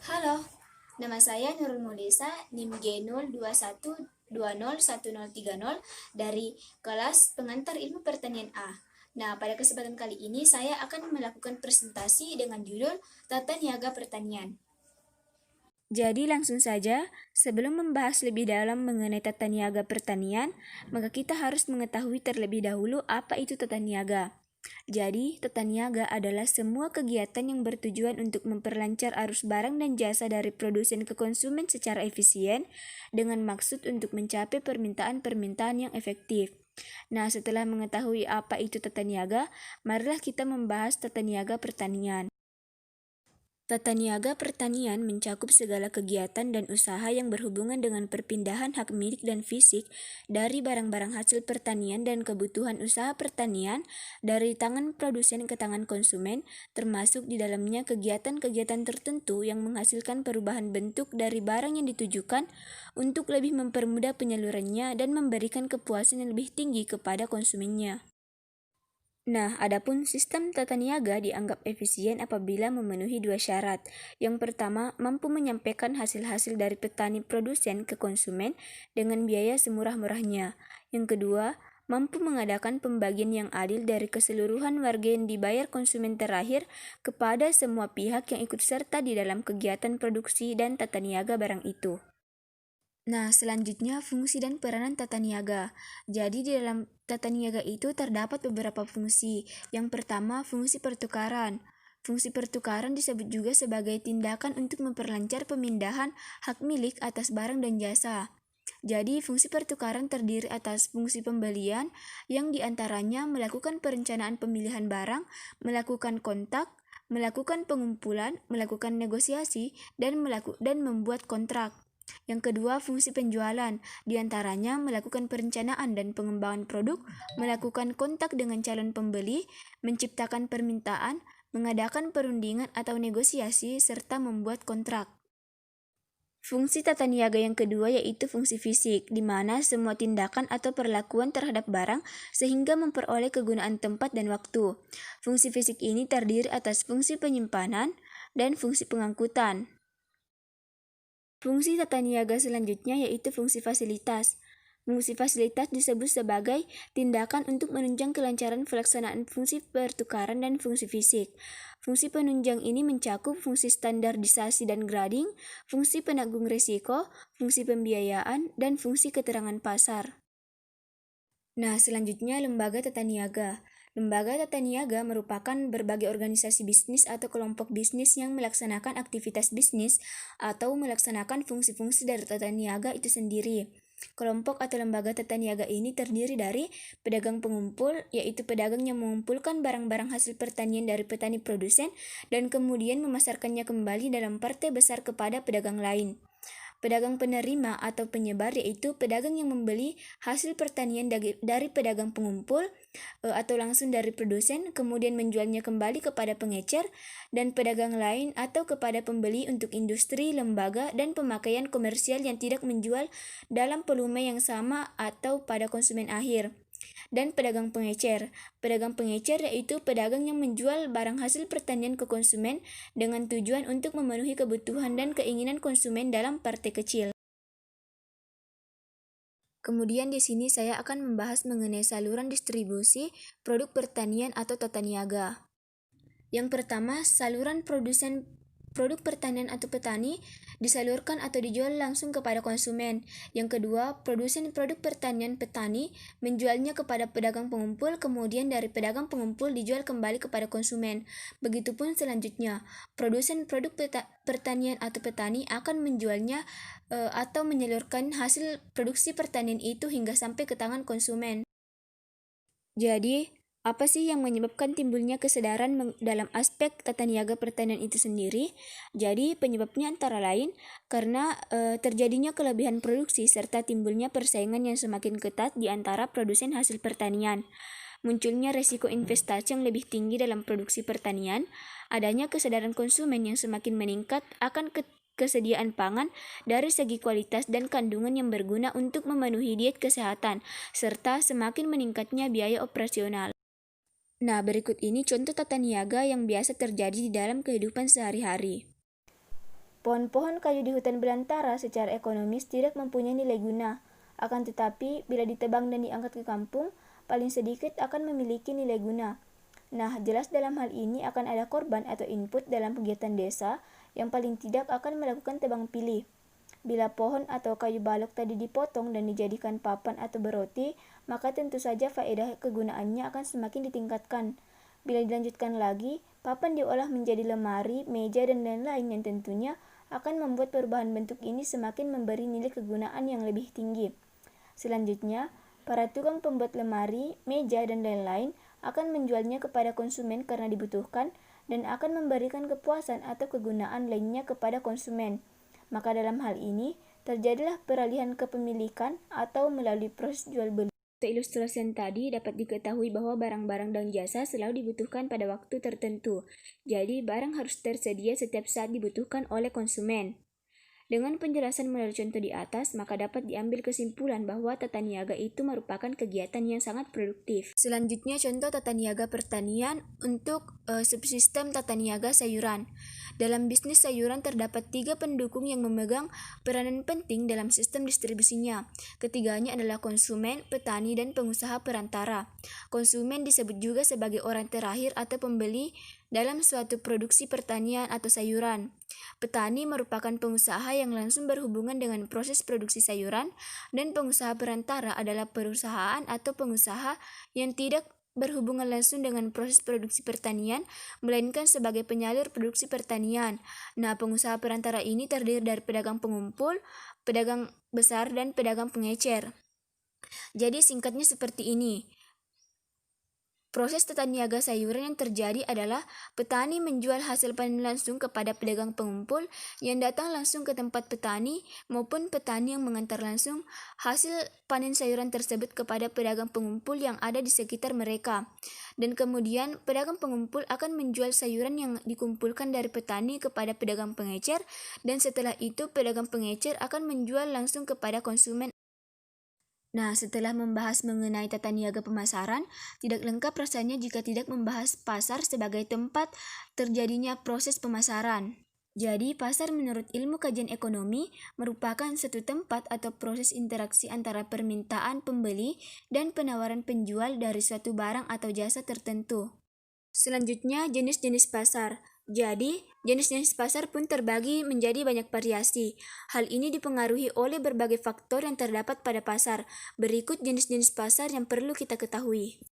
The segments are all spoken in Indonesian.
Halo, nama saya Nurul Mulisa, NIM G0212011030 dari kelas pengantar ilmu pertanian A. Nah, pada kesempatan kali ini saya akan melakukan presentasi dengan judul Tata Niaga Pertanian. Jadi langsung saja, sebelum membahas lebih dalam mengenai tata niaga pertanian, maka kita harus mengetahui terlebih dahulu apa itu tata niaga. Jadi, tata niaga adalah semua kegiatan yang bertujuan untuk memperlancar arus barang dan jasa dari produsen ke konsumen secara efisien dengan maksud untuk mencapai permintaan-permintaan yang efektif. Nah, setelah mengetahui apa itu tata niaga, marilah kita membahas tata niaga pertanian. Tata niaga pertanian mencakup segala kegiatan dan usaha yang berhubungan dengan perpindahan hak milik dan fisik dari barang-barang hasil pertanian dan kebutuhan usaha pertanian dari tangan produsen ke tangan konsumen, termasuk di dalamnya kegiatan-kegiatan tertentu yang menghasilkan perubahan bentuk dari barang yang ditujukan untuk lebih mempermudah penyalurannya dan memberikan kepuasan yang lebih tinggi kepada konsumennya. Nah, adapun sistem tata niaga dianggap efisien apabila memenuhi dua syarat. Yang pertama, mampu menyampaikan hasil-hasil dari petani produsen ke konsumen dengan biaya semurah-murahnya. Yang kedua, mampu mengadakan pembagian yang adil dari keseluruhan warga yang dibayar konsumen terakhir kepada semua pihak yang ikut serta di dalam kegiatan produksi dan tata niaga barang itu. Nah, selanjutnya fungsi dan peranan tata niaga. Jadi di dalam tata niaga itu terdapat beberapa fungsi. Yang pertama, fungsi pertukaran. Fungsi pertukaran disebut juga sebagai tindakan untuk memperlancar pemindahan hak milik atas barang dan jasa. Jadi, fungsi pertukaran terdiri atas fungsi pembelian yang diantaranya melakukan perencanaan pemilihan barang, melakukan kontak, melakukan pengumpulan, melakukan negosiasi, dan membuat kontrak. Yang kedua, fungsi penjualan, diantaranya melakukan perencanaan dan pengembangan produk, melakukan kontak dengan calon pembeli, menciptakan permintaan, mengadakan perundingan atau negosiasi, serta membuat kontrak. Fungsi tata niaga yang kedua yaitu fungsi fisik, di mana semua tindakan atau perlakuan terhadap barang sehingga memperoleh kegunaan tempat dan waktu. Fungsi fisik ini terdiri atas fungsi penyimpanan dan fungsi pengangkutan. Fungsi tata niaga selanjutnya yaitu fungsi fasilitas. Fungsi fasilitas disebut sebagai tindakan untuk menunjang kelancaran pelaksanaan fungsi pertukaran dan fungsi fisik. Fungsi penunjang ini mencakup fungsi standarisasi dan grading, fungsi penanggung risiko, fungsi pembiayaan, dan fungsi keterangan pasar. Nah, selanjutnya lembaga tata niaga. Lembaga tata niaga merupakan berbagai organisasi bisnis atau kelompok bisnis yang melaksanakan aktivitas bisnis atau melaksanakan fungsi-fungsi dari tata niaga itu sendiri. Kelompok atau lembaga tata niaga ini terdiri dari pedagang pengumpul, yaitu pedagang yang mengumpulkan barang-barang hasil pertanian dari petani produsen dan kemudian memasarkannya kembali dalam partai besar kepada pedagang lain. Pedagang penerima atau penyebar yaitu pedagang yang membeli hasil pertanian dari pedagang pengumpul atau langsung dari produsen kemudian menjualnya kembali kepada pengecer dan pedagang lain atau kepada pembeli untuk industri, lembaga, dan pemakaian komersial yang tidak menjual dalam volume yang sama atau pada konsumen akhir. Dan pedagang pengecer. Pedagang pengecer yaitu pedagang yang menjual barang hasil pertanian ke konsumen dengan tujuan untuk memenuhi kebutuhan dan keinginan konsumen dalam partai kecil. Kemudian di sini saya akan membahas mengenai saluran distribusi produk pertanian atau tata niaga. Yang pertama, saluran produsen produk pertanian atau petani disalurkan atau dijual langsung kepada konsumen. Yang kedua, produsen produk pertanian petani menjualnya kepada pedagang pengumpul, kemudian dari pedagang pengumpul dijual kembali kepada konsumen. Begitupun selanjutnya, produsen produk pertanian atau petani akan menjualnya atau menyalurkan hasil produksi pertanian itu hingga sampai ke tangan konsumen. Jadi, apa sih yang menyebabkan timbulnya kesadaran dalam aspek tata niaga pertanian itu sendiri? Jadi, penyebabnya antara lain karena terjadinya kelebihan produksi serta timbulnya persaingan yang semakin ketat di antara produsen hasil pertanian. Munculnya resiko investasi yang lebih tinggi dalam produksi pertanian, adanya kesadaran konsumen yang semakin meningkat akan kesediaan pangan dari segi kualitas dan kandungan yang berguna untuk memenuhi diet kesehatan, serta semakin meningkatnya biaya operasional. Nah, berikut ini contoh tata niaga yang biasa terjadi di dalam kehidupan sehari-hari. Pohon-pohon kayu di hutan belantara secara ekonomis tidak mempunyai nilai guna. Akan tetapi, bila ditebang dan diangkat ke kampung, paling sedikit akan memiliki nilai guna. Nah, jelas dalam hal ini akan ada korban atau input dalam kegiatan desa yang paling tidak akan melakukan tebang pilih. Bila pohon atau kayu balok tadi dipotong dan dijadikan papan atau beroti, maka tentu saja faedah kegunaannya akan semakin ditingkatkan. Bila dilanjutkan lagi, papan diolah menjadi lemari, meja, dan lain-lain yang tentunya akan membuat perubahan bentuk ini semakin memberi nilai kegunaan yang lebih tinggi. Selanjutnya, para tukang pembuat lemari, meja, dan lain-lain akan menjualnya kepada konsumen karena dibutuhkan dan akan memberikan kepuasan atau kegunaan lainnya kepada konsumen. Maka dalam hal ini, terjadilah peralihan kepemilikan atau melalui proses jual beli. Untuk ilustrasi tadi dapat diketahui bahwa barang-barang dan jasa selalu dibutuhkan pada waktu tertentu. Jadi, barang harus tersedia setiap saat dibutuhkan oleh konsumen. Dengan penjelasan melalui contoh di atas, maka dapat diambil kesimpulan bahwa tata niaga itu merupakan kegiatan yang sangat produktif. Selanjutnya, contoh tata niaga pertanian untuk subsistem tata niaga sayuran. Dalam bisnis sayuran terdapat 3 pendukung yang memegang peranan penting dalam sistem distribusinya. Ketiganya adalah konsumen, petani, dan pengusaha perantara. Konsumen disebut juga sebagai orang terakhir atau pembeli dalam suatu produksi pertanian atau sayuran. Petani merupakan pengusaha yang langsung berhubungan dengan proses produksi sayuran, dan pengusaha perantara adalah perusahaan atau pengusaha yang tidak berhubungan langsung dengan proses produksi pertanian, melainkan sebagai penyalur produksi pertanian. Nah, pengusaha perantara ini terdiri dari pedagang pengumpul, pedagang besar, dan pedagang pengecer. Jadi singkatnya seperti ini. Proses tata niaga sayuran yang terjadi adalah petani menjual hasil panen langsung kepada pedagang pengumpul yang datang langsung ke tempat petani, maupun petani yang mengantar langsung hasil panen sayuran tersebut kepada pedagang pengumpul yang ada di sekitar mereka. Dan kemudian pedagang pengumpul akan menjual sayuran yang dikumpulkan dari petani kepada pedagang pengecer, dan setelah itu pedagang pengecer akan menjual langsung kepada konsumen. Nah, setelah membahas mengenai tata niaga pemasaran, tidak lengkap rasanya jika tidak membahas pasar sebagai tempat terjadinya proses pemasaran. Jadi, pasar menurut ilmu kajian ekonomi merupakan suatu tempat atau proses interaksi antara permintaan pembeli dan penawaran penjual dari suatu barang atau jasa tertentu. Selanjutnya, jenis-jenis pasar. Jadi, jenis-jenis pasar pun terbagi menjadi banyak variasi. Hal ini dipengaruhi oleh berbagai faktor yang terdapat pada pasar. Berikut jenis-jenis pasar yang perlu kita ketahui.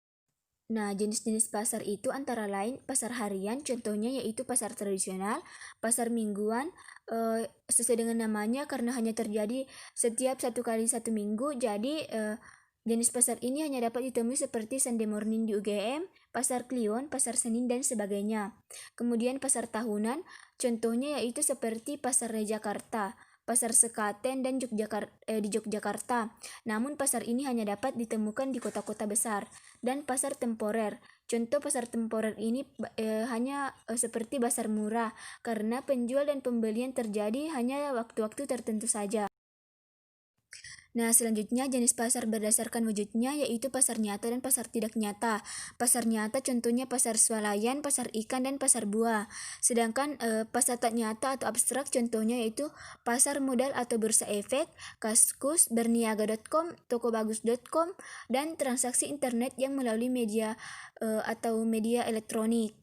Nah, jenis-jenis pasar itu antara lain pasar harian, contohnya yaitu pasar tradisional, pasar mingguan, sesuai dengan namanya karena hanya terjadi setiap 1 kali 1 minggu, jadi jenis pasar ini hanya dapat ditemui seperti Sunday Morning di UGM, Pasar Kliwon, Pasar Senin, dan sebagainya. Kemudian pasar tahunan, contohnya yaitu seperti Pasar Raya Jakarta, Pasar Sekaten, dan di Yogyakarta. Namun pasar ini hanya dapat ditemukan di kota-kota besar. Dan pasar temporer. Contoh pasar temporer ini hanya seperti pasar murah, karena penjual dan pembelian terjadi hanya waktu-waktu tertentu saja. Nah, selanjutnya jenis pasar berdasarkan wujudnya yaitu pasar nyata dan pasar tidak nyata. Pasar nyata contohnya pasar swalayan, pasar ikan, dan pasar buah. Sedangkan pasar tak nyata atau abstrak contohnya yaitu pasar modal atau bursa efek, Kaskus, berniaga.com, tokobagus.com, dan transaksi internet yang melalui media atau media elektronik.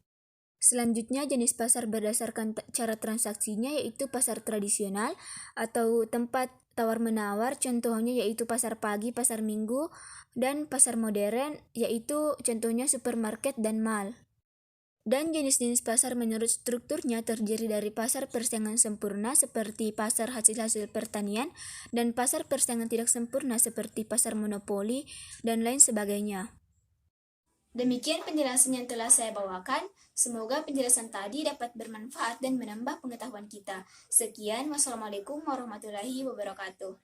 Selanjutnya, jenis pasar berdasarkan cara transaksinya yaitu pasar tradisional atau tempat tawar-menawar, contohnya yaitu pasar pagi, pasar minggu, dan pasar modern yaitu contohnya supermarket dan mall. Dan jenis-jenis pasar menurut strukturnya terdiri dari pasar persaingan sempurna seperti pasar hasil-hasil pertanian, dan pasar persaingan tidak sempurna seperti pasar monopoli, dan lain sebagainya. Demikian penjelasan yang telah saya bawakan. Semoga penjelasan tadi dapat bermanfaat dan menambah pengetahuan kita. Sekian, wassalamualaikum warahmatullahi wabarakatuh.